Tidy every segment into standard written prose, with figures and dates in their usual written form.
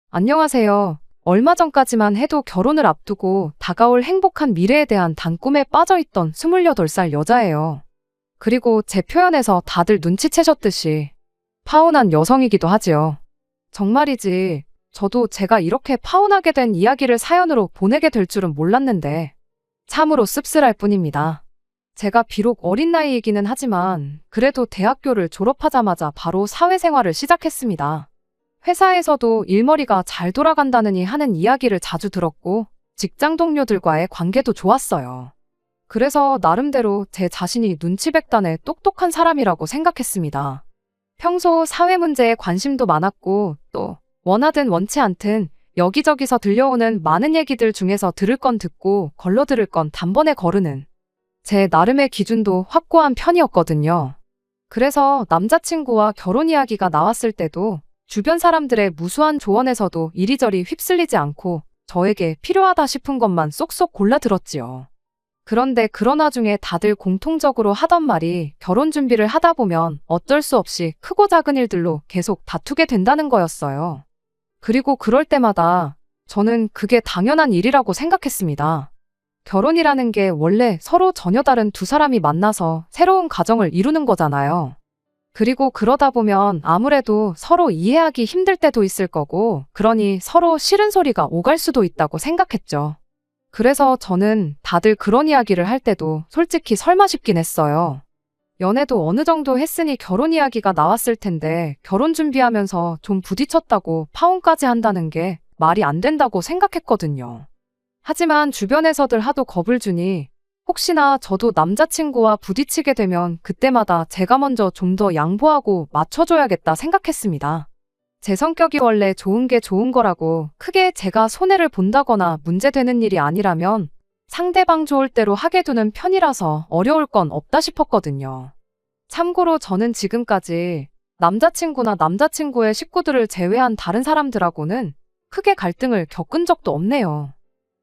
안녕하세요. 얼마 전까지만 해도 결혼을 앞두고 다가올 행복한 미래에 대한 단꿈에 빠져있던 28살 여자예요. 그리고 제 표현에서 다들 눈치채셨듯이 파혼한 여성이기도 하지요. 정말이지, 저도 제가 이렇게 파혼하게 된 이야기를 사연으로 보내게 될 줄은 몰랐는데 참으로 씁쓸할 뿐입니다. 제가 비록 어린 나이이기는 하지만 그래도 대학교를 졸업하자마자 바로 사회생활을 시작했습니다. 회사에서도 일머리가 잘 돌아간다느니 하는 이야기를 자주 들었고 직장 동료들과의 관계도 좋았어요. 그래서 나름대로 제 자신이 눈치백단의 똑똑한 사람이라고 생각했습니다. 평소 사회 문제에 관심도 많았고 또 원하든 원치 않든 여기저기서 들려오는 많은 얘기들 중에서 들을 건 듣고 걸러 들을 건 단번에 거르는 제 나름의 기준도 확고한 편이었거든요. 그래서 남자친구와 결혼 이야기가 나왔을 때도 주변 사람들의 무수한 조언에서도 이리저리 휩쓸리지 않고 저에게 필요하다 싶은 것만 쏙쏙 골라 들었지요. 그런데 그런 와중에 다들 공통적으로 하던 말이 결혼 준비를 하다 보면 어쩔 수 없이 크고 작은 일들로 계속 다투게 된다는 거였어요. 그리고 그럴 때마다 저는 그게 당연한 일이라고 생각했습니다. 결혼이라는 게 원래 서로 전혀 다른 두 사람이 만나서 새로운 가정을 이루는 거잖아요. 그리고 그러다 보면 아무래도 서로 이해하기 힘들 때도 있을 거고, 그러니 서로 싫은 소리가 오갈 수도 있다고 생각했죠. 그래서 저는 다들 그런 이야기를 할 때도 솔직히 설마 싶긴 했어요. 연애도 어느 정도 했으니 결혼 이야기가 나왔을 텐데 결혼 준비하면서 좀 부딪혔다고 파혼까지 한다는 게 말이 안 된다고 생각했거든요. 하지만 주변에서들 하도 겁을 주니 혹시나 저도 남자친구와 부딪히게 되면 그때마다 제가 먼저 좀 더 양보하고 맞춰줘야겠다 생각했습니다. 제 성격이 원래 좋은 게 좋은 거라고 크게 제가 손해를 본다거나 문제되는 일이 아니라면 상대방 좋을 대로 하게 두는 편이라서 어려울 건 없다 싶었거든요. 참고로 저는 지금까지 남자친구나 남자친구의 식구들을 제외한 다른 사람들하고는 크게 갈등을 겪은 적도 없네요.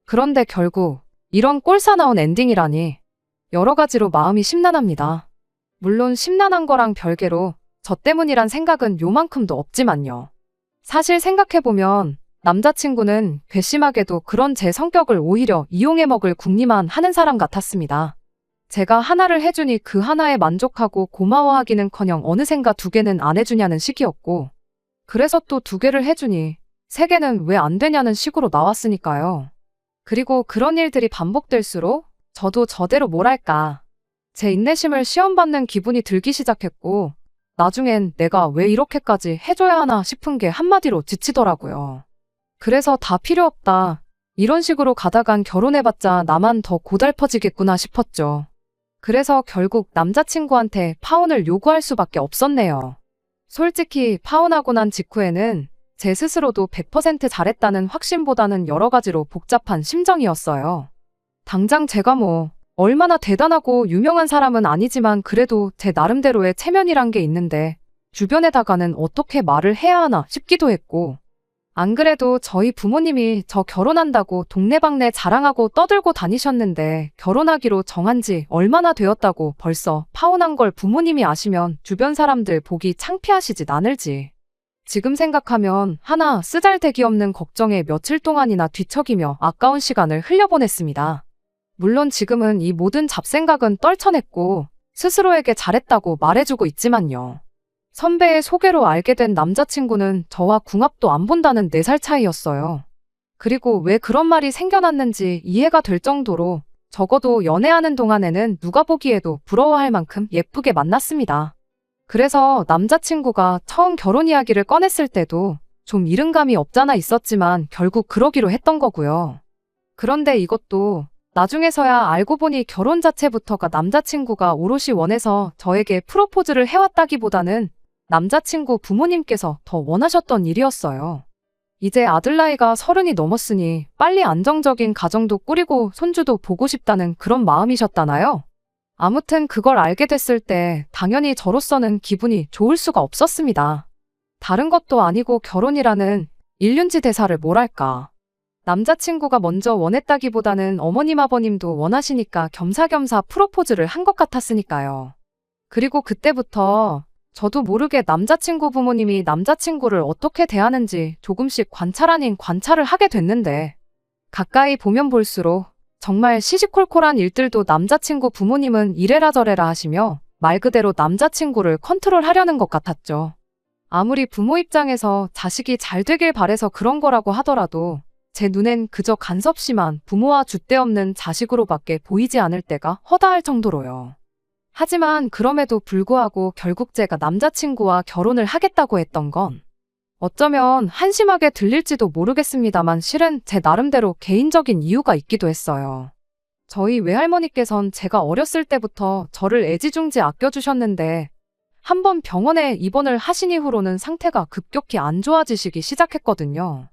그런데 결국 이런 꼴사나운 엔딩이라니 여러 가지로 마음이 심란합니다. 물론 심란한 거랑 별개로 저 때문이란 생각은 요만큼도 없지만요. 사실 생각해보면 남자친구는 괘씸하게도 그런 제 성격을 오히려 이용해 먹을 궁리만 하는 사람 같았습니다. 제가 하나를 해주니 그 하나에 만족하고 고마워하기는커녕 어느샌가 두 개는 안 해주냐는 식이었고, 그래서 또 두 개를 해주니 세 개는 왜 안 되냐는 식으로 나왔으니까요. 그리고 그런 일들이 반복될수록 저도 저대로 뭐랄까 제 인내심을 시험받는 기분이 들기 시작했고, 나중엔 내가 왜 이렇게까지 해줘야 하나 싶은 게 한마디로 지치더라고요. 그래서 다 필요 없다, 이런 식으로 가다간 결혼해봤자 나만 더 고달퍼지겠구나 싶었죠. 그래서 결국 남자친구한테 파혼을 요구할 수밖에 없었네요. 솔직히 파혼하고 난 직후에는 제 스스로도 100% 잘했다는 확신보다는 여러 가지로 복잡한 심정이었어요. 당장 제가 얼마나 대단하고 유명한 사람은 아니지만 그래도 제 나름대로의 체면이란 게 있는데 주변에다가는 어떻게 말을 해야 하나 싶기도 했고, 안 그래도 저희 부모님이 저 결혼한다고 동네방네 자랑하고 떠들고 다니셨는데 결혼하기로 정한 지 얼마나 되었다고 벌써 파혼한 걸 부모님이 아시면 주변 사람들 보기 창피하시지 나늘지. 지금 생각하면 하나 쓰잘데기 없는 걱정에 며칠 동안이나 뒤척이며 아까운 시간을 흘려보냈습니다. 물론 지금은 이 모든 잡생각은 떨쳐냈고 스스로에게 잘했다고 말해주고 있지만요. 선배의 소개로 알게 된 남자친구는 저와 궁합도 안 본다는 4살 차이였어요. 그리고 왜 그런 말이 생겨났는지 이해가 될 정도로 적어도 연애하는 동안에는 누가 보기에도 부러워할 만큼 예쁘게 만났습니다. 그래서 남자친구가 처음 결혼 이야기를 꺼냈을 때도 좀 이른감이 없잖아 있었지만 결국 그러기로 했던 거고요. 그런데 이것도 나중에서야 알고 보니 결혼 자체부터가 남자친구가 오롯이 원해서 저에게 프로포즈를 해왔다기보다는 남자친구 부모님께서 더 원하셨던 일이었어요. 이제 아들 나이가 30이 넘었으니 빨리 안정적인 가정도 꾸리고 손주도 보고 싶다는 그런 마음이셨다나요? 아무튼 그걸 알게 됐을 때 당연히 저로서는 기분이 좋을 수가 없었습니다. 다른 것도 아니고 결혼이라는 일륜지 대사를 뭐랄까. 남자친구가 먼저 원했다기보다는 어머님 아버님도 원하시니까 겸사겸사 프로포즈를 한 것 같았으니까요. 그리고 그때부터 저도 모르게 남자친구 부모님이 남자친구를 어떻게 대하는지 조금씩 관찰 아닌 관찰을 하게 됐는데, 가까이 보면 볼수록 정말 시시콜콜한 일들도 남자친구 부모님은 이래라 저래라 하시며 말 그대로 남자친구를 컨트롤하려는 것 같았죠. 아무리 부모 입장에서 자식이 잘 되길 바래서 그런 거라고 하더라도 제 눈엔 그저 간섭심한 부모와 줏대없는 자식으로밖에 보이지 않을 때가 허다할 정도로요. 하지만 그럼에도 불구하고 결국 제가 남자친구와 결혼을 하겠다고 했던 건 어쩌면 한심하게 들릴지도 모르겠습니다만 실은 제 나름대로 개인적인 이유가 있기도 했어요. 저희 외할머니께선 제가 어렸을 때부터 저를 애지중지 아껴주셨는데 한번 병원에 입원을 하신 이후로는 상태가 급격히 안 좋아지시기 시작했거든요.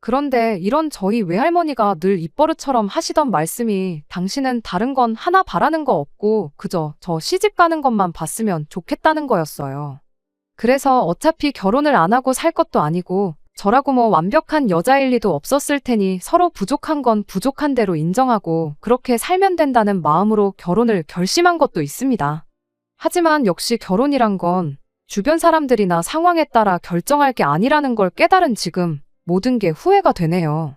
그런데 이런 저희 외할머니가 늘 입버릇처럼 하시던 말씀이 당신은 다른 건 하나 바라는 거 없고 그저 저 시집 가는 것만 봤으면 좋겠다는 거였어요. 그래서 어차피 결혼을 안 하고 살 것도 아니고 저라고 뭐 완벽한 여자일 리도 없었을 테니 서로 부족한 건 부족한 대로 인정하고 그렇게 살면 된다는 마음으로 결혼을 결심한 것도 있습니다. 하지만 역시 결혼이란 건 주변 사람들이나 상황에 따라 결정할 게 아니라는 걸 깨달은 지금 모든 게 후회가 되네요.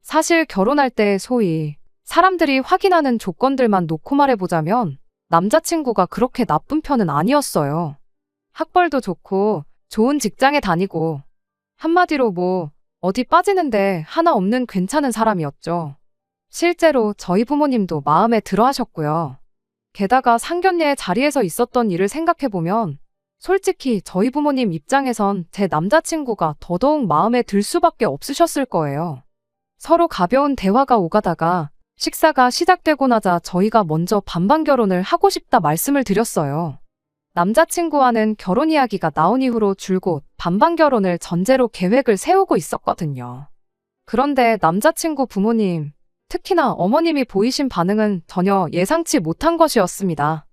사실 결혼할 때 소위 사람들이 확인하는 조건들만 놓고 말해보자면 남자친구가 그렇게 나쁜 편은 아니었어요. 학벌도 좋고 좋은 직장에 다니고 한마디로 뭐 어디 빠지는데 하나 없는 괜찮은 사람이었죠. 실제로 저희 부모님도 마음에 들어 하셨고요. 게다가 상견례 자리에서 있었던 일을 생각해보면 솔직히 저희 부모님 입장에선 제 남자친구가 더더욱 마음에 들 수밖에 없으셨을 거예요. 서로 가벼운 대화가 오가다가 식사가 시작되고 나자 저희가 먼저 반반 결혼을 하고 싶다 말씀을 드렸어요. 남자친구와는 결혼 이야기가 나온 이후로 줄곧 반반 결혼을 전제로 계획을 세우고 있었거든요. 그런데 남자친구 부모님, 특히나 어머님이 보이신 반응은 전혀 예상치 못한 것이었습니다.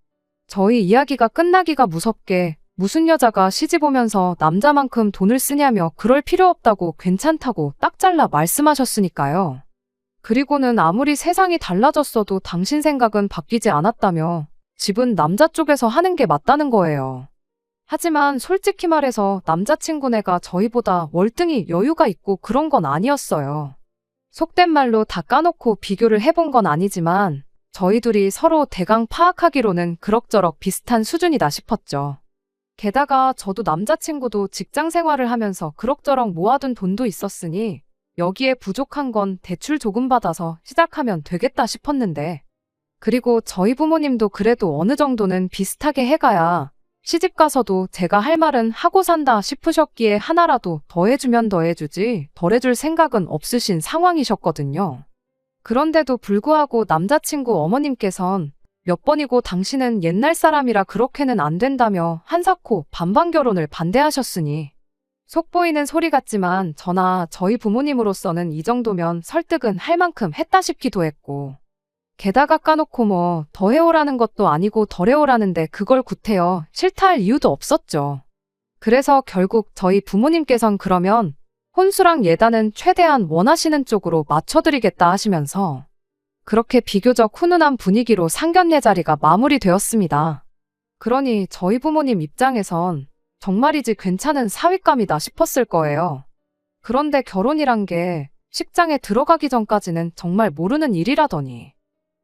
저희 이야기가 끝나기가 무섭게 무슨 여자가 시집 오면서 남자만큼 돈을 쓰냐며 그럴 필요 없다고 괜찮다고 딱 잘라 말씀하셨으니까요. 그리고는 아무리 세상이 달라졌어도 당신 생각은 바뀌지 않았다며 집은 남자 쪽에서 하는 게 맞다는 거예요. 하지만 솔직히 말해서 남자친구네가 저희보다 월등히 여유가 있고 그런 건 아니었어요. 속된 말로 다 까놓고 비교를 해본 건 아니지만 저희 둘이 서로 대강 파악하기로는 그럭저럭 비슷한 수준이다 싶었죠. 게다가 저도 남자친구도 직장 생활을 하면서 그럭저럭 모아둔 돈도 있었으니 여기에 부족한 건 대출 조금 받아서 시작하면 되겠다 싶었는데, 그리고 저희 부모님도 그래도 어느 정도는 비슷하게 해가야 시집 가서도 제가 할 말은 하고 산다 싶으셨기에 하나라도 더해주면 더해주지 덜해줄 생각은 없으신 상황이셨거든요. 그런데도 불구하고 남자친구 어머님께선 몇 번이고 당신은 옛날 사람이라 그렇게는 안 된다며 한사코 반반 결혼을 반대하셨으니 속 보이는 소리 같지만 저나 저희 부모님으로서는 이 정도면 설득은 할 만큼 했다 싶기도 했고, 게다가 까놓고 뭐 더 해오라는 것도 아니고 덜 해오라는데 그걸 구태여 싫다 할 이유도 없었죠. 그래서 결국 저희 부모님께선 그러면 혼수랑 예단은 최대한 원하시는 쪽으로 맞춰드리겠다 하시면서 그렇게 비교적 훈훈한 분위기로 상견례 자리가 마무리되었습니다. 그러니 저희 부모님 입장에선 정말이지 괜찮은 사윗감이다 싶었을 거예요. 그런데 결혼이란 게 식장에 들어가기 전까지는 정말 모르는 일이라더니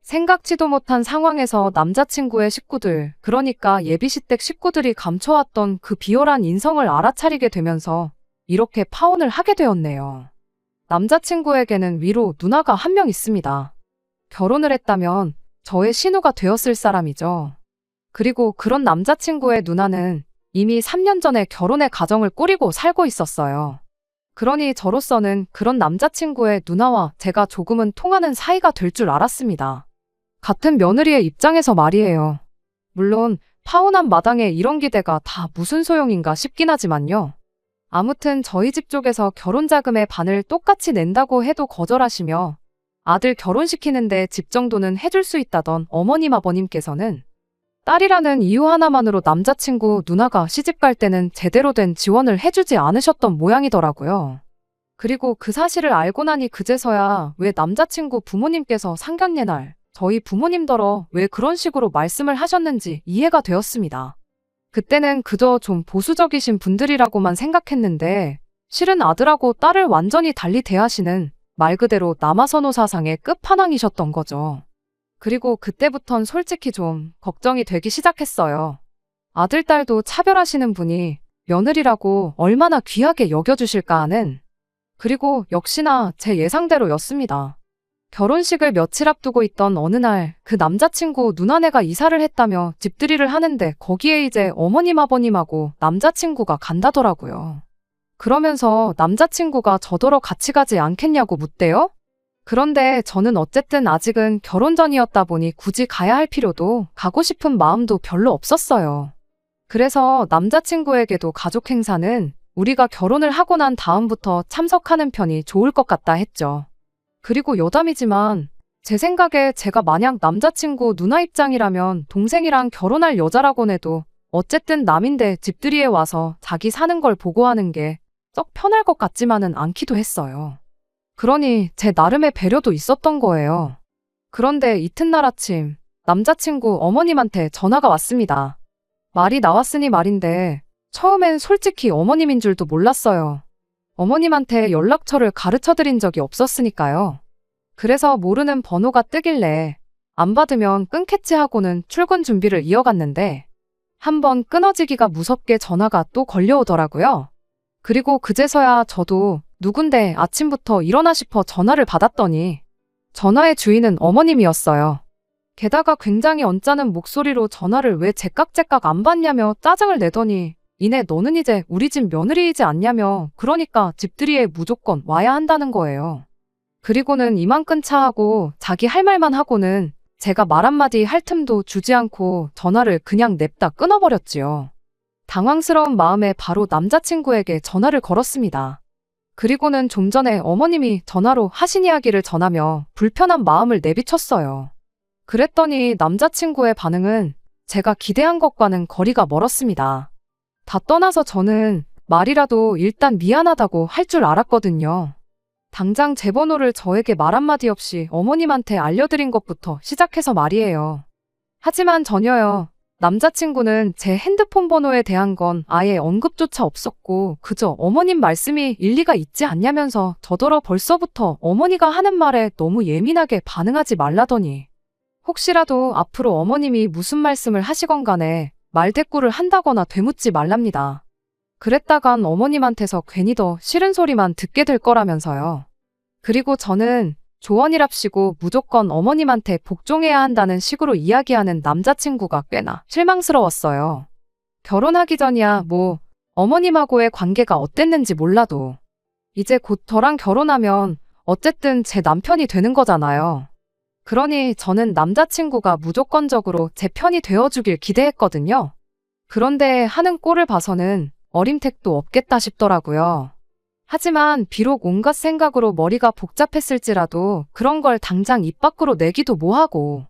생각지도 못한 상황에서 남자친구의 식구들, 그러니까 예비시댁 식구들이 감춰왔던 그 비열한 인성을 알아차리게 되면서 이렇게 파혼을 하게 되었네요. 남자친구에게는 위로 누나가 한 명 있습니다. 결혼을 했다면 저의 신우가 되었을 사람이죠. 그리고 그런 남자친구의 누나는 이미 3년 전에 결혼의 가정을 꾸리고 살고 있었어요. 그러니 저로서는 그런 남자친구의 누나와 제가 조금은 통하는 사이가 될 줄 알았습니다. 같은 며느리의 입장에서 말이에요. 물론 파혼한 마당에 이런 기대가 다 무슨 소용인가 싶긴 하지만요. 아무튼 저희 집 쪽에서 결혼 자금의 반을 똑같이 낸다고 해도 거절하시며 아들 결혼시키는데 집 정도는 해줄 수 있다던 어머님 아버님께서는 딸이라는 이유 하나만으로 남자친구 누나가 시집갈 때는 제대로 된 지원을 해주지 않으셨던 모양이더라고요. 그리고 그 사실을 알고 나니 그제서야 왜 남자친구 부모님께서 상견례 날 저희 부모님더러 왜 그런 식으로 말씀을 하셨는지 이해가 되었습니다. 그때는 그저 좀 보수적이신 분들이라고만 생각했는데 실은 아들하고 딸을 완전히 달리 대하시는 말 그대로 남아선호 사상의 끝판왕이셨던 거죠. 그리고 그때부턴 솔직히 좀 걱정이 되기 시작했어요. 아들, 딸도 차별하시는 분이 며느리라고 얼마나 귀하게 여겨주실까 하는. 그리고 역시나 제 예상대로였습니다. 결혼식을 며칠 앞두고 있던 어느 날 그 남자친구 누나네가 이사를 했다며 집들이를 하는데 거기에 이제 어머님 아버님하고 남자친구가 간다더라고요. 그러면서 남자친구가 저더러 같이 가지 않겠냐고 묻대요? 그런데 저는 어쨌든 아직은 결혼 전이었다 보니 굳이 가야 할 필요도 가고 싶은 마음도 별로 없었어요. 그래서 남자친구에게도 가족 행사는 우리가 결혼을 하고 난 다음부터 참석하는 편이 좋을 것 같다 했죠. 그리고 여담이지만 제 생각에 제가 만약 남자친구 누나 입장이라면 동생이랑 결혼할 여자라곤 해도 어쨌든 남인데 집들이에 와서 자기 사는 걸 보고 하는 게 썩 편할 것 같지만은 않기도 했어요. 그러니 제 나름의 배려도 있었던 거예요. 그런데 이튿날 아침 남자친구 어머님한테 전화가 왔습니다. 말이 나왔으니 말인데 처음엔 솔직히 어머님인 줄도 몰랐어요. 어머님한테 연락처를 가르쳐드린 적이 없었으니까요. 그래서 모르는 번호가 뜨길래 안 받으면 끊겠지 하고는 출근 준비를 이어갔는데 한번 끊어지기가 무섭게 전화가 또 걸려오더라고요. 그리고 그제서야 저도 누군데 아침부터 일어나 싶어 전화를 받았더니 전화의 주인은 어머님이었어요. 게다가 굉장히 언짢은 목소리로 전화를 왜 제깍제깍 안 받냐며 짜증을 내더니 이내 너는 이제 우리 집 며느리이지 않냐며 그러니까 집들이에 무조건 와야 한다는 거예요. 그리고는 이만 끊자 하고 자기 할 말만 하고는 제가 말 한마디 할 틈도 주지 않고 전화를 그냥 냅다 끊어버렸지요. 당황스러운 마음에 바로 남자친구에게 전화를 걸었습니다. 그리고는 좀 전에 어머님이 전화로 하신 이야기를 전하며 불편한 마음을 내비쳤어요. 그랬더니 남자친구의 반응은 제가 기대한 것과는 거리가 멀었습니다. 다 떠나서 저는 말이라도 일단 미안하다고 할 줄 알았거든요. 당장 제 번호를 저에게 말 한마디 없이 어머님한테 알려드린 것부터 시작해서 말이에요. 하지만 전혀요. 남자친구는 제 핸드폰 번호에 대한 건 아예 언급조차 없었고 그저 어머님 말씀이 일리가 있지 않냐면서 저더러 벌써부터 어머니가 하는 말에 너무 예민하게 반응하지 말라더니 혹시라도 앞으로 어머님이 무슨 말씀을 하시건 간에 말대꾸를 한다거나 되묻지 말랍니다. 그랬다간 어머님한테서 괜히 더 싫은 소리만 듣게 될 거라면서요. 그리고 저는 조언이랍시고 무조건 어머님한테 복종해야 한다는 식으로 이야기하는 남자친구가 꽤나 실망스러웠어요. 결혼하기 전이야 뭐 어머님하고의 관계가 어땠는지 몰라도 이제 곧 저랑 결혼하면 어쨌든 제 남편이 되는 거잖아요. 그러니 저는 남자친구가 무조건적으로 제 편이 되어주길 기대했거든요. 그런데 하는 꼴을 봐서는 어림택도 없겠다 싶더라고요. 하지만 비록 온갖 생각으로 머리가 복잡했을지라도 그런 걸 당장 입 밖으로 내기도 뭐하고.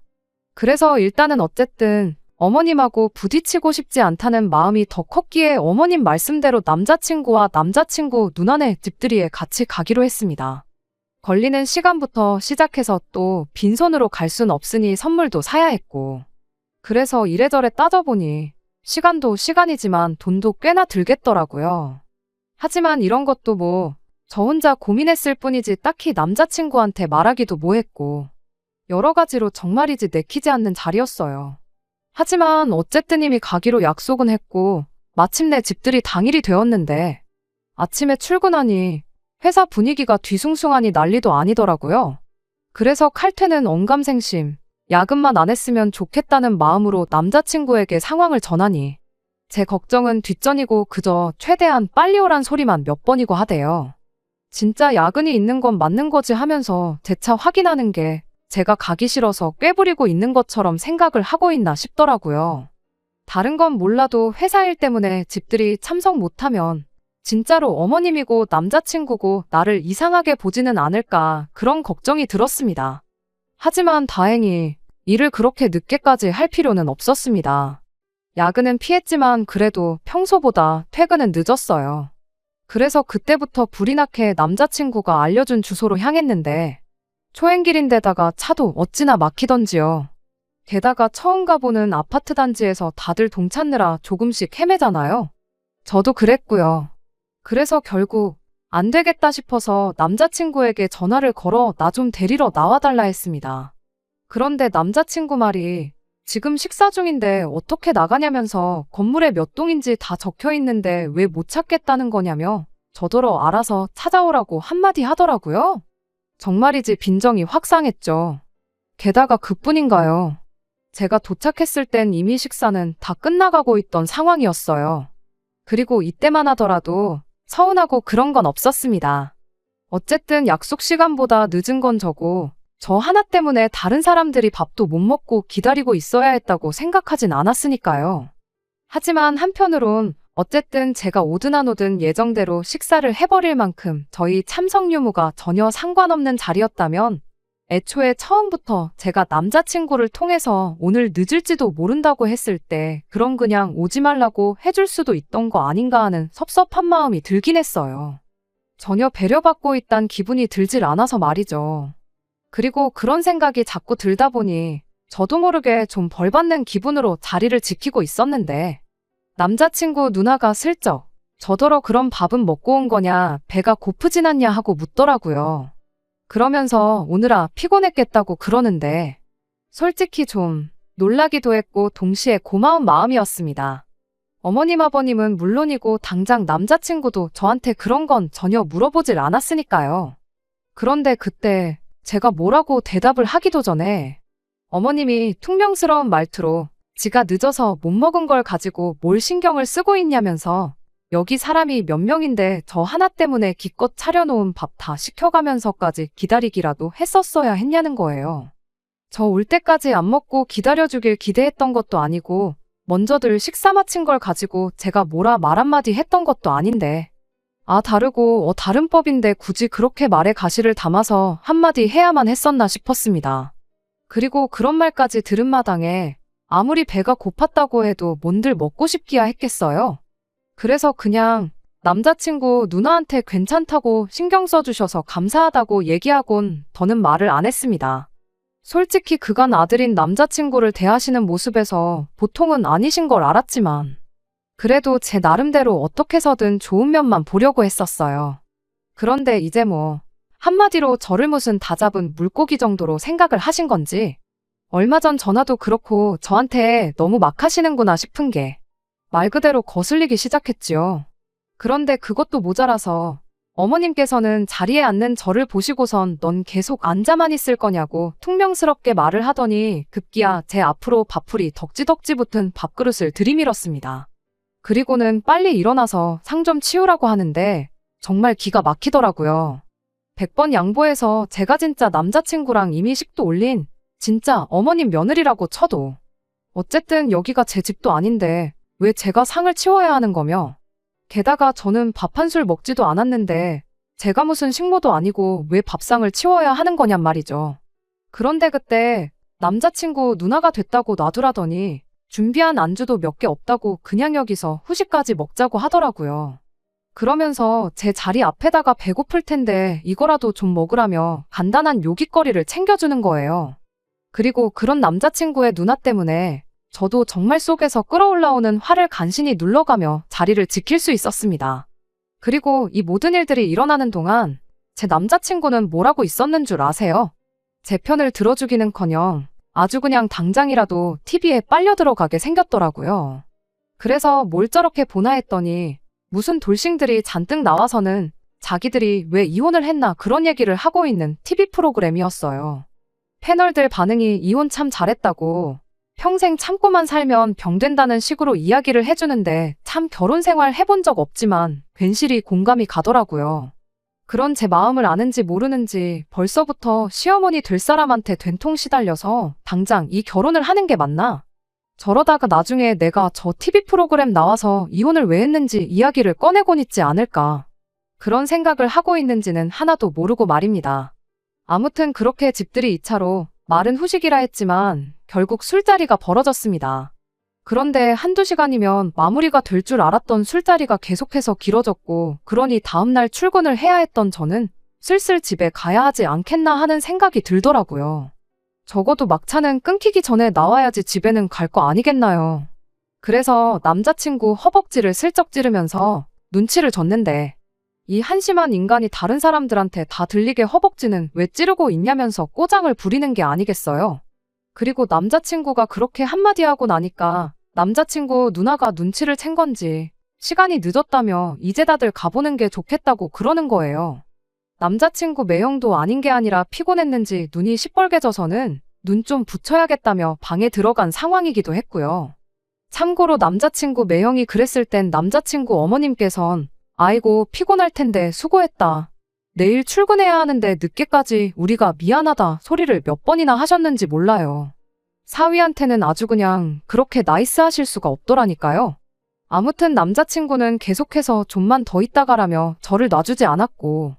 그래서 일단은 어쨌든 어머님하고 부딪히고 싶지 않다는 마음이 더 컸기에 어머님 말씀대로 남자친구와 남자친구 누나네 집들이에 같이 가기로 했습니다. 걸리는 시간부터 시작해서 또 빈손으로 갈 순 없으니 선물도 사야 했고. 그래서 이래저래 따져보니 시간도 시간이지만 돈도 꽤나 들겠더라고요. 하지만 이런 것도 뭐 저 혼자 고민했을 뿐이지 딱히 남자친구한테 말하기도 뭐했고 여러 가지로 정말이지 내키지 않는 자리였어요. 하지만 어쨌든 이미 가기로 약속은 했고 마침내 집들이 당일이 되었는데 아침에 출근하니 회사 분위기가 뒤숭숭하니 난리도 아니더라고요. 그래서 칼퇴는 언감생심, 야근만 안 했으면 좋겠다는 마음으로 남자친구에게 상황을 전하니 제 걱정은 뒷전이고 그저 최대한 빨리 오란 소리만 몇 번이고 하대요. 진짜 야근이 있는 건 맞는 거지 하면서 재차 확인하는 게 제가 가기 싫어서 꾀부리고 있는 것처럼 생각을 하고 있나 싶더라고요. 다른 건 몰라도 회사 일 때문에 집들이 참석 못하면 진짜로 어머님이고 남자친구고 나를 이상하게 보지는 않을까 그런 걱정이 들었습니다. 하지만 다행히 일을 그렇게 늦게까지 할 필요는 없었습니다. 야근은 피했지만 그래도 평소보다 퇴근은 늦었어요. 그래서 그때부터 불이 나게 남자친구가 알려준 주소로 향했는데 초행길인데다가 차도 어찌나 막히던지요. 게다가 처음 가보는 아파트 단지에서 다들 동 찾느라 조금씩 헤매잖아요. 저도 그랬고요. 그래서 결국 안 되겠다 싶어서 남자친구에게 전화를 걸어 나 좀 데리러 나와달라 했습니다. 그런데 남자친구 말이 지금 식사 중인데 어떻게 나가냐면서 건물에 몇 동인지 다 적혀 있는데 왜 못 찾겠다는 거냐며 저더러 알아서 찾아오라고 한마디 하더라고요. 정말이지 빈정이 확 상했죠. 게다가 그뿐인가요? 제가 도착했을 땐 이미 식사는 다 끝나가고 있던 상황이었어요. 그리고 이때만 하더라도 서운하고 그런 건 없었습니다. 어쨌든 약속 시간보다 늦은 건 저고 저 하나 때문에 다른 사람들이 밥도 못 먹고 기다리고 있어야 했다고 생각하진 않았으니까요. 하지만 한편으론 어쨌든 제가 오든 안 오든 예정대로 식사를 해버릴 만큼 저희 참석 유무가 전혀 상관없는 자리였다면 애초에 처음부터 제가 남자친구를 통해서 오늘 늦을지도 모른다고 했을 때 그럼 그냥 오지 말라고 해줄 수도 있던 거 아닌가 하는 섭섭한 마음이 들긴 했어요. 전혀 배려받고 있단 기분이 들질 않아서 말이죠. 그리고 그런 생각이 자꾸 들다 보니 저도 모르게 좀 벌받는 기분으로 자리를 지키고 있었는데 남자친구 누나가 슬쩍 저더러 그럼 밥은 먹고 온 거냐 배가 고프진 않냐 하고 묻더라고요. 그러면서 오느라 피곤했겠다고 그러는데 솔직히 좀 놀라기도 했고 동시에 고마운 마음이었습니다. 어머님 아버님은 물론이고 당장 남자친구도 저한테 그런 건 전혀 물어보질 않았으니까요. 그런데 그때 제가 뭐라고 대답을 하기도 전에 어머님이 퉁명스러운 말투로 지가 늦어서 못 먹은 걸 가지고 뭘 신경을 쓰고 있냐면서 여기 사람이 몇 명인데 저 하나 때문에 기껏 차려놓은 밥 다 시켜가면서까지 기다리기라도 했었어야 했냐는 거예요. 저 올 때까지 안 먹고 기다려주길 기대했던 것도 아니고 먼저들 식사 마친 걸 가지고 제가 뭐라 말 한마디 했던 것도 아닌데 다르고 다른 법인데 굳이 그렇게 말에 가시를 담아서 한마디 해야만 했었나 싶었습니다. 그리고 그런 말까지 들은 마당에 아무리 배가 고팠다고 해도 뭔들 먹고 싶기야 했겠어요. 그래서 그냥 남자친구 누나한테 괜찮다고 신경 써주셔서 감사하다고 얘기하곤 더는 말을 안 했습니다. 솔직히 그간 아들인 남자친구를 대하시는 모습에서 보통은 아니신 걸 알았지만 그래도 제 나름대로 어떻게 해서든 좋은 면만 보려고 했었어요. 그런데 이제 뭐 한마디로 저를 무슨 다잡은 물고기 정도로 생각을 하신 건지 얼마 전 전화도 그렇고 저한테 너무 막 하시는구나 싶은 게 말 그대로 거슬리기 시작했지요. 그런데 그것도 모자라서 어머님께서는 자리에 앉는 저를 보시고선 넌 계속 앉아만 있을 거냐고 퉁명스럽게 말을 하더니 급기야 제 앞으로 밥풀이 덕지덕지 붙은 밥그릇을 들이밀었습니다. 그리고는 빨리 일어나서 상 좀 치우라고 하는데 정말 기가 막히더라고요. 100번 양보해서 제가 진짜 남자친구랑 이미 식도 올린 진짜 어머님 며느리라고 쳐도 어쨌든 여기가 제 집도 아닌데 왜 제가 상을 치워야 하는 거며 게다가 저는 밥 한 술 먹지도 않았는데 제가 무슨 식모도 아니고 왜 밥상을 치워야 하는 거냔 말이죠. 그런데 그때 남자친구 누나가 됐다고 놔두라더니 준비한 안주도 몇 개 없다고 그냥 여기서 후식까지 먹자고 하더라고요. 그러면서 제 자리 앞에다가 배고플 텐데 이거라도 좀 먹으라며 간단한 요깃거리를 챙겨주는 거예요. 그리고 그런 남자친구의 누나 때문에 저도 정말 속에서 끌어올라오는 화를 간신히 눌러가며 자리를 지킬 수 있었습니다. 그리고 이 모든 일들이 일어나는 동안 제 남자친구는 뭐라고 있었는 줄 아세요? 제 편을 들어주기는커녕 아주 그냥 당장이라도 TV에 빨려 들어가게 생겼더라고요. 그래서 뭘 저렇게 보나 했더니 무슨 돌싱들이 잔뜩 나와서는 자기들이 왜 이혼을 했나 그런 얘기를 하고 있는 TV 프로그램이었어요. 패널들 반응이 이혼 참 잘했다고 평생 참고만 살면 병된다는 식으로 이야기를 해주는데 참 결혼 생활 해본 적 없지만 괜시리 공감이 가더라고요. 그런 제 마음을 아는지 모르는지 벌써부터 시어머니 될 사람한테 된통 시달려서 당장 이 결혼을 하는 게 맞나? 저러다가 나중에 내가 저 TV 프로그램 나와서 이혼을 왜 했는지 이야기를 꺼내곤 있지 않을까? 그런 생각을 하고 있는지는 하나도 모르고 말입니다. 아무튼 그렇게 집들이 2차로 말은 후식이라 했지만 결국 술자리가 벌어졌습니다. 그런데 한두 시간이면 마무리가 될 줄 알았던 술자리가 계속해서 길어졌고 그러니 다음날 출근을 해야 했던 저는 슬슬 집에 가야 하지 않겠나 하는 생각이 들더라고요. 적어도 막차는 끊기기 전에 나와야지 집에는 갈 거 아니겠나요. 그래서 남자친구 허벅지를 슬쩍 찌르면서 눈치를 줬는데 이 한심한 인간이 다른 사람들한테 다 들리게 허벅지는 왜 찌르고 있냐면서 꼬장을 부리는 게 아니겠어요. 그리고 남자친구가 그렇게 한마디 하고 나니까 남자친구 누나가 눈치를 챈 건지 시간이 늦었다며 이제 다들 가보는 게 좋겠다고 그러는 거예요. 남자친구 매형도 아닌 게 아니라 피곤했는지 눈이 시뻘개져서는 눈 좀 붙여야겠다며 방에 들어간 상황이기도 했고요. 참고로 남자친구 매형이 그랬을 땐 남자친구 어머님께선 아이고 피곤할 텐데 수고했다. 내일 출근해야 하는데 늦게까지 우리가 미안하다 소리를 몇 번이나 하셨는지 몰라요. 사위한테는 아주 그냥 그렇게 나이스하실 수가 없더라니까요. 아무튼 남자친구는 계속해서 좀만 더 있다 가라며 저를 놔주지 않았고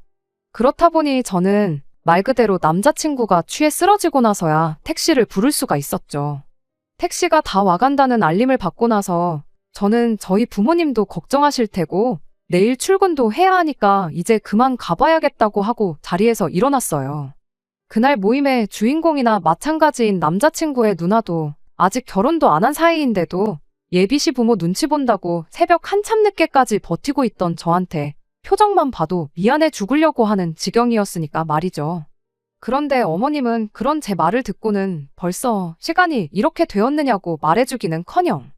그렇다 보니 저는 말 그대로 남자친구가 취해 쓰러지고 나서야 택시를 부를 수가 있었죠. 택시가 다 와간다는 알림을 받고 나서 저는 저희 부모님도 걱정하실 테고 내일 출근도 해야 하니까 이제 그만 가봐야겠다고 하고 자리에서 일어났어요. 그날 모임의 주인공이나 마찬가지인 남자친구의 누나도 아직 결혼도 안 한 사이인데도 예비시 부모 눈치 본다고 새벽 한참 늦게까지 버티고 있던 저한테 표정만 봐도 미안해 죽으려고 하는 지경이었으니까 말이죠. 그런데 어머님은 그런 제 말을 듣고는 벌써 시간이 이렇게 되었느냐고 말해주기는커녕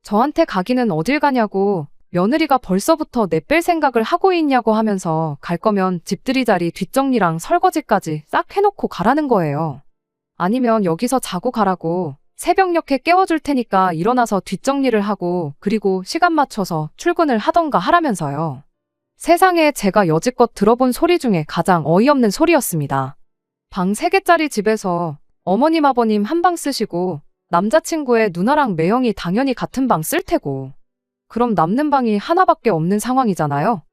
저한테 가기는 어딜 가냐고 며느리가 벌써부터 내뺄 생각을 하고 있냐고 하면서 갈 거면 집들이 자리 뒷정리랑 설거지까지 싹 해놓고 가라는 거예요. 아니면 여기서 자고 가라고 새벽녘에 깨워줄 테니까 일어나서 뒷정리를 하고 그리고 시간 맞춰서 출근을 하던가 하라면서요. 세상에 제가 여지껏 들어본 소리 중에 가장 어이없는 소리였습니다. 방 3개짜리 집에서 어머님 아버님 한 방 쓰시고 남자친구의 누나랑 매형이 당연히 같은 방 쓸 테고 그럼 남는 방이 하나밖에 없는 상황이잖아요.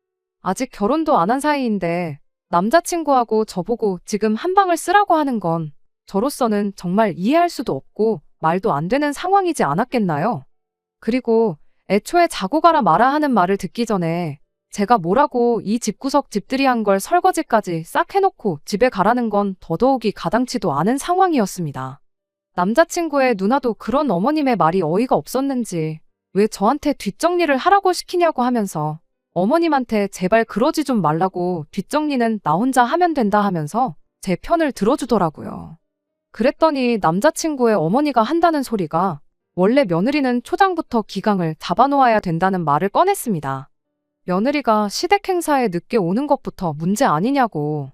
아직 결혼도 안 한 사이인데 남자친구하고 저보고 지금 한 방을 쓰라고 하는 건 저로서는 정말 이해할 수도 없고 말도 안 되는 상황이지 않았겠나요? 그리고 애초에 자고 가라 마라 하는 말을 듣기 전에 제가 뭐라고 이 집구석 집들이 한 걸 설거지까지 싹 해놓고 집에 가라는 건 더더욱이 가당치도 않은 상황이었습니다. 남자친구의 누나도 그런 어머님의 말이 어이가 없었는지 왜 저한테 뒷정리를 하라고 시키냐고 하면서 어머님한테 제발 그러지 좀 말라고 뒷정리는 나 혼자 하면 된다 하면서 제 편을 들어주더라고요. 그랬더니 남자친구의 어머니가 한다는 소리가 원래 며느리는 초장부터 기강을 잡아놓아야 된다는 말을 꺼냈습니다. 며느리가 시댁 행사에 늦게 오는 것부터 문제 아니냐고.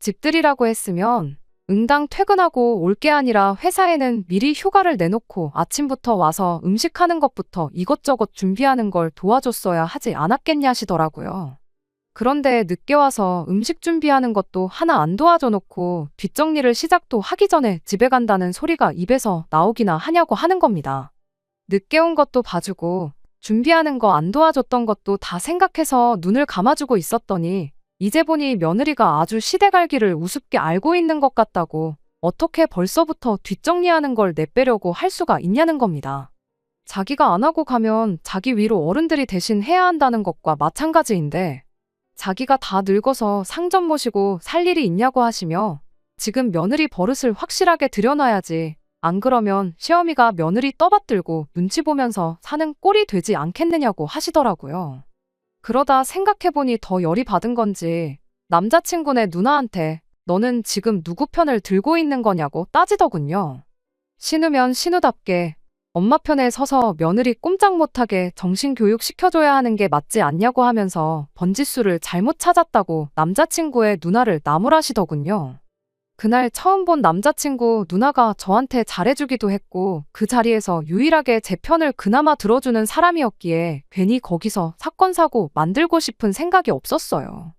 집들이라고 했으면 응당 퇴근하고 올 게 아니라 회사에는 미리 휴가를 내놓고 아침부터 와서 음식하는 것부터 이것저것 준비하는 걸 도와줬어야 하지 않았겠냐시더라고요. 그런데 늦게 와서 음식 준비하는 것도 하나 안 도와줘 놓고 뒷정리를 시작도 하기 전에 집에 간다는 소리가 입에서 나오기나 하냐고 하는 겁니다. 늦게 온 것도 봐주고 준비하는 거 안 도와줬던 것도 다 생각해서 눈을 감아주고 있었더니 이제 보니 며느리가 아주 시대갈기를 우습게 알고 있는 것 같다고 어떻게 벌써부터 뒷정리하는 걸 내빼려고 할 수가 있냐는 겁니다. 자기가 안 하고 가면 자기 위로 어른들이 대신 해야 한다는 것과 마찬가지인데 자기가 다 늙어서 상점 모시고 살 일이 있냐고 하시며 지금 며느리 버릇을 확실하게 들여놔야지 안 그러면 시어미가 며느리 떠받들고 눈치 보면서 사는 꼴이 되지 않겠느냐고 하시더라고요. 그러다 생각해보니 더 열이 받은 건지 남자친구네 누나한테 너는 지금 누구 편을 들고 있는 거냐고 따지더군요. 신우면 신우답게 엄마 편에 서서 며느리 꼼짝 못하게 정신교육 시켜줘야 하는 게 맞지 않냐고 하면서 번지수를 잘못 찾았다고 남자친구의 누나를 나무라시더군요. 그날 처음 본 남자친구 누나가 저한테 잘해주기도 했고 그 자리에서 유일하게 제 편을 그나마 들어주는 사람이었기에 괜히 거기서 사건 사고 만들고 싶은 생각이 없었어요.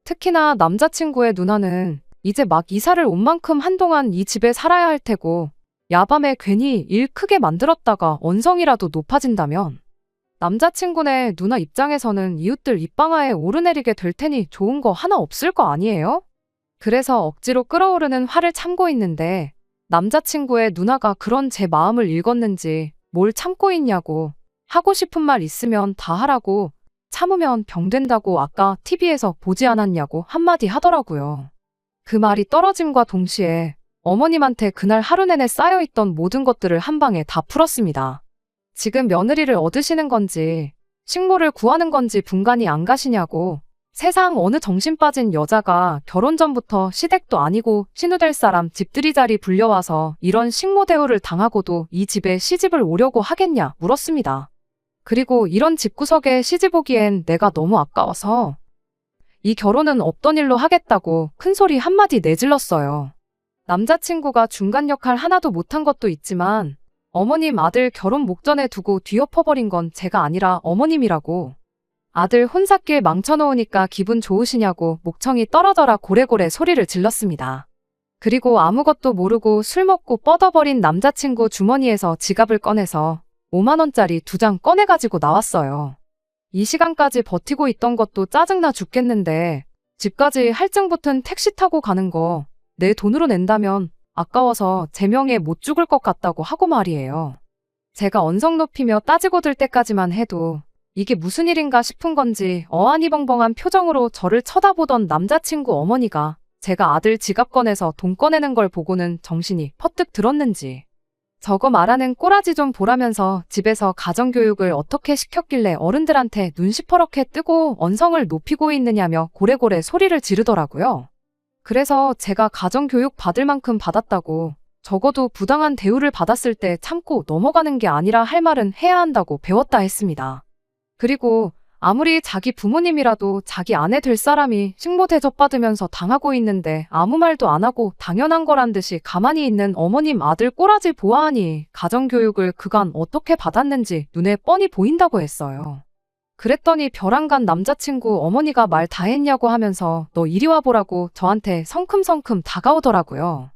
특히나 남자친구의 누나는 이제 막 이사를 온 만큼 한동안 이 집에 살아야 할 테고 야밤에 괜히 일 크게 만들었다가 언성이라도 높아진다면 남자친구네 누나 입장에서는 이웃들 입방아에 오르내리게 될 테니 좋은 거 하나 없을 거 아니에요? 그래서 억지로 끓어오르는 화를 참고 있는데 남자친구의 누나가 그런 제 마음을 읽었는지 뭘 참고 있냐고 하고 싶은 말 있으면 다 하라고 참으면 병 된다고 아까 TV에서 보지 않았냐고 한마디 하더라고요. 그 말이 떨어짐과 동시에 어머님한테 그날 하루 내내 쌓여있던 모든 것들을 한 방에 다 풀었습니다. 지금 며느리를 얻으시는 건지, 식모를 구하는 건지 분간이 안 가시냐고, 세상 어느 정신 빠진 여자가 결혼 전부터 시댁도 아니고 신우될 사람 집들이자리 불려와서 이런 식모 대우를 당하고도 이 집에 시집을 오려고 하겠냐 물었습니다. 그리고 이런 집구석에 시집 오기엔 내가 너무 아까워서 이 결혼은 없던 일로 하겠다고 큰소리 한마디 내질렀어요. 남자친구가 중간 역할 하나도 못한 것도 있지만 어머님 아들 결혼 목전에 두고 뒤엎어버린 건 제가 아니라 어머님이라고. 아들 혼삿길 망쳐놓으니까 기분 좋으시냐고 목청이 떨어져라 고래고래 소리를 질렀습니다. 그리고 아무것도 모르고 술 먹고 뻗어버린 남자친구 주머니에서 지갑을 꺼내서 5만 원짜리 2장 꺼내가지고 나왔어요. 이 시간까지 버티고 있던 것도 짜증나 죽겠는데 집까지 할증 붙은 택시 타고 가는 거 내 돈으로 낸다면 아까워서 제 명에 못 죽을 것 같다고 하고 말이에요. 제가 언성 높이며 따지고 들 때까지만 해도 이게 무슨 일인가 싶은 건지 어안이 벙벙한 표정으로 저를 쳐다보던 남자친구 어머니가 제가 아들 지갑 꺼내서 돈 꺼내는 걸 보고는 정신이 퍼뜩 들었는지 저거 말하는 꼬라지 좀 보라면서 집에서 가정교육을 어떻게 시켰길래 어른들한테 눈 시퍼렇게 뜨고 언성을 높이고 있느냐며 고래고래 소리를 지르더라고요. 그래서 제가 가정교육 받을 만큼 받았다고 적어도 부당한 대우를 받았을 때 참고 넘어가는 게 아니라 할 말은 해야 한다고 배웠다 했습니다. 그리고 아무리 자기 부모님이라도 자기 아내 될 사람이 식모 대접받으면서 당하고 있는데 아무 말도 안 하고 당연한 거란 듯이 가만히 있는 어머님 아들 꼬라지 보아하니 가정교육을 그간 어떻게 받았는지 눈에 뻔히 보인다고 했어요. 그랬더니 벼랑간 남자친구 어머니가 말 다 했냐고 하면서 너 이리 와보라고 저한테 성큼성큼 다가오더라고요.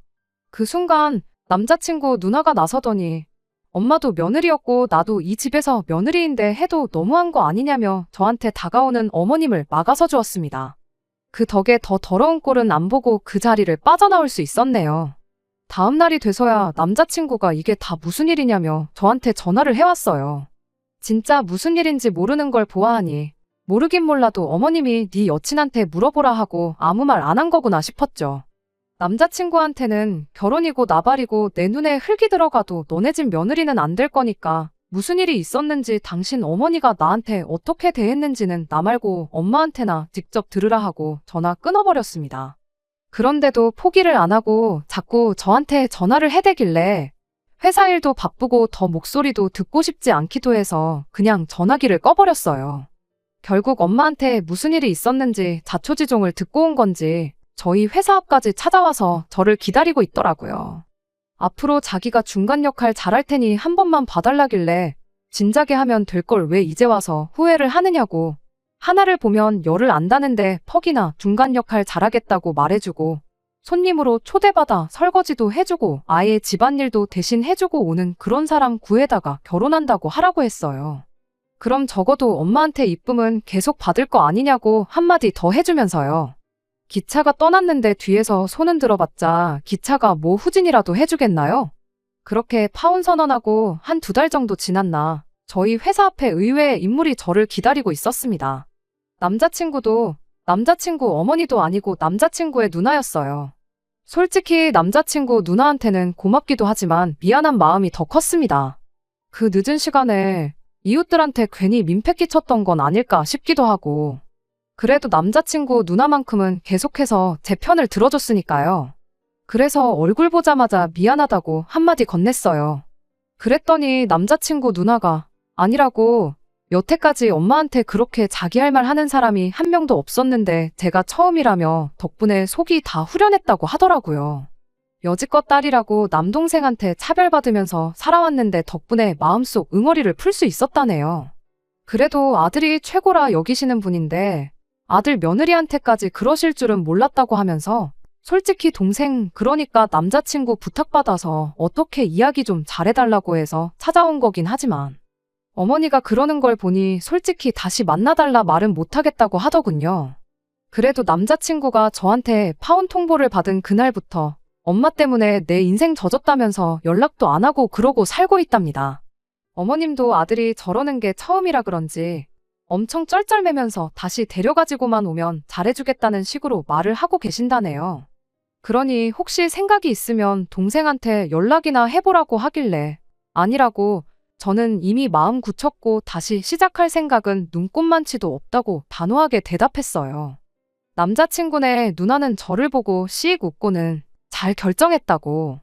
그 순간 남자친구 누나가 나서더니 엄마도 며느리였고 나도 이 집에서 며느리인데 해도 너무한 거 아니냐며 저한테 다가오는 어머님을 막아서 주었습니다. 그 덕에 더 더러운 꼴은 안 보고 그 자리를 빠져나올 수 있었네요. 다음 날이 돼서야 남자친구가 이게 다 무슨 일이냐며 저한테 전화를 해왔어요. 진짜 무슨 일인지 모르는 걸 보아하니 모르긴 몰라도 어머님이 네 여친한테 물어보라 하고 아무 말 안 한 거구나 싶었죠. 남자친구한테는 결혼이고 나발이고 내 눈에 흙이 들어가도 너네 집 며느리는 안 될 거니까 무슨 일이 있었는지 당신 어머니가 나한테 어떻게 대했는지는 나 말고 엄마한테나 직접 들으라 하고 전화 끊어버렸습니다. 그런데도 포기를 안 하고 자꾸 저한테 전화를 해대길래 회사 일도 바쁘고 더 목소리도 듣고 싶지 않기도 해서 그냥 전화기를 꺼버렸어요. 결국 엄마한테 무슨 일이 있었는지 자초지종을 듣고 온 건지 저희 회사 앞까지 찾아와서 저를 기다리고 있더라고요. 앞으로 자기가 중간 역할 잘할 테니 한 번만 봐달라길래 진작에 하면 될 걸 왜 이제 와서 후회를 하느냐고 하나를 보면 열을 안다는데 퍽이나 중간 역할 잘하겠다고 말해주고 손님으로 초대받아 설거지도 해주고 아예 집안일도 대신 해주고 오는 그런 사람 구해다가 결혼한다고 하라고 했어요. 그럼 적어도 엄마한테 이쁨은 계속 받을 거 아니냐고 한마디 더 해주면서요. 기차가 떠났는데 뒤에서 손은 들어봤자 기차가 뭐 후진이라도 해주겠나요? 그렇게 파혼 선언하고 한 2달 정도 지났나 저희 회사 앞에 의외의 인물이 저를 기다리고 있었습니다. 남자친구도 남자친구 어머니도 아니고 남자친구의 누나였어요. 솔직히 남자친구 누나한테는 고맙기도 하지만 미안한 마음이 더 컸습니다. 그 늦은 시간에 이웃들한테 괜히 민폐 끼쳤던 건 아닐까 싶기도 하고 그래도 남자친구 누나만큼은 계속해서 제 편을 들어줬으니까요. 그래서 얼굴 보자마자 미안하다고 한마디 건넸어요. 그랬더니 남자친구 누나가 아니라고 여태까지 엄마한테 그렇게 자기 할 말 하는 사람이 한 명도 없었는데 제가 처음이라며 덕분에 속이 다 후련했다고 하더라고요. 여지껏 딸이라고 남동생한테 차별받으면서 살아왔는데 덕분에 마음속 응어리를 풀 수 있었다네요. 그래도 아들이 최고라 여기시는 분인데 아들 며느리한테까지 그러실 줄은 몰랐다고 하면서 솔직히 동생 그러니까 남자친구 부탁받아서 어떻게 이야기 좀 잘해달라고 해서 찾아온 거긴 하지만 어머니가 그러는 걸 보니 솔직히 다시 만나달라 말은 못하겠다고 하더군요. 그래도 남자친구가 저한테 파혼 통보를 받은 그날부터 엄마 때문에 내 인생 젖었다면서 연락도 안 하고 그러고 살고 있답니다. 어머님도 아들이 저러는 게 처음이라 그런지 엄청 쩔쩔매면서 다시 데려가지고만 오면 잘해주겠다는 식으로 말을 하고 계신다네요. 그러니 혹시 생각이 있으면 동생한테 연락이나 해보라고 하길래 아니라고 저는 이미 마음 굳혔고 다시 시작할 생각은 눈꼽만치도 없다고 단호하게 대답했어요. 남자친구네 누나는 저를 보고 씩 웃고는 잘 결정했다고.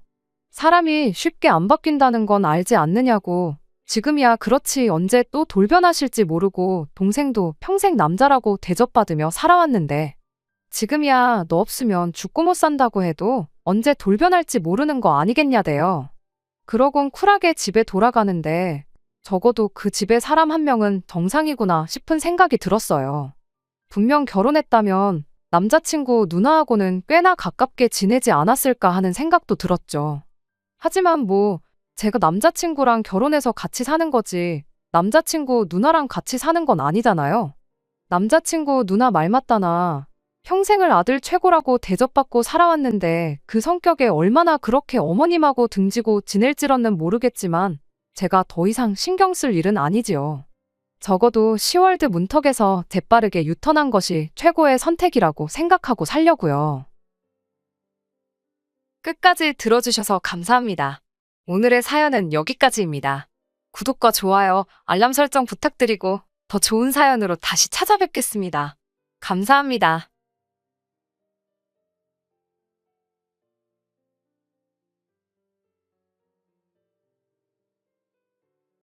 사람이 쉽게 안 바뀐다는 건 알지 않느냐고. 지금이야 그렇지 언제 또 돌변하실지 모르고 동생도 평생 남자라고 대접받으며 살아왔는데 지금이야 너 없으면 죽고 못 산다고 해도 언제 돌변할지 모르는 거 아니겠냐대요. 그러곤 쿨하게 집에 돌아가는데 적어도 그 집에 사람 한 명은 정상이구나 싶은 생각이 들었어요. 분명 결혼했다면 남자친구 누나하고는 꽤나 가깝게 지내지 않았을까 하는 생각도 들었죠. 하지만 뭐 제가 남자친구랑 결혼해서 같이 사는 거지 남자친구 누나랑 같이 사는 건 아니잖아요. 남자친구 누나 말 맞다나 평생을 아들 최고라고 대접받고 살아왔는데 그 성격에 얼마나 그렇게 어머님하고 등지고 지낼지런는 모르겠지만 제가 더 이상 신경 쓸 일은 아니지요. 적어도 시월드 문턱에서 재빠르게 유턴한 것이 최고의 선택이라고 생각하고 살려고요. 끝까지 들어주셔서 감사합니다. 오늘의 사연은 여기까지입니다. 구독과 좋아요, 알람 설정 부탁드리고 더 좋은 사연으로 다시 찾아뵙겠습니다. 감사합니다.